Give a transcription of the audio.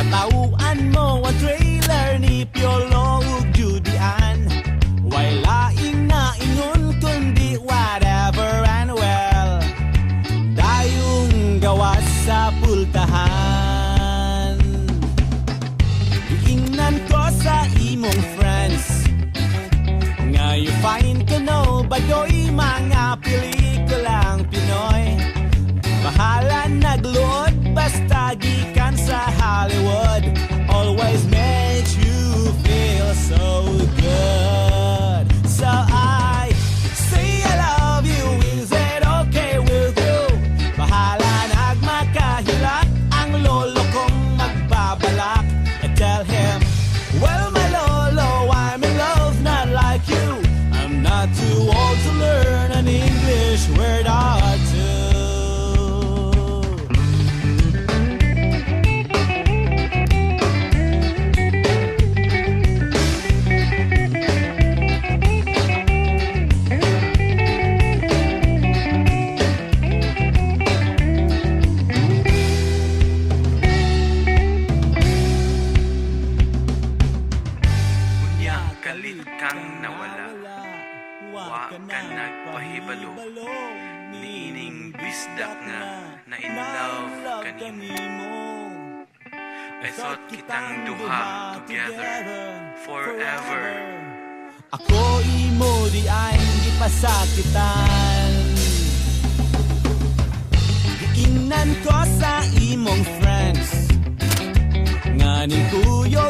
Katauan mo ang trailer ni Piolo ug Judian. Way laing na ingon kundi whatever and well. Dayong gawas sa pultahan. Giingnan ko sa imong friends nga you find ka no bagoy mga pelikulang Pinoy. Bahala nagluod basta gikan sa Hollywood. Always makes you feel so good. So I say I love you, is it okay with you? Bahala nagmakahilak ang lolo kong magbabalak. I tell him, well my lolo, I'm in love not like you. I'm not too old to learn an English word or two. Kalit kang nawala, wa ka nagpahibalo. Niining bisdak nga na in love kanimo. I thought kitang duha together forever. Ako imo di ay gipasakitan. Giingnan ko sa imong friends nga ning kuyo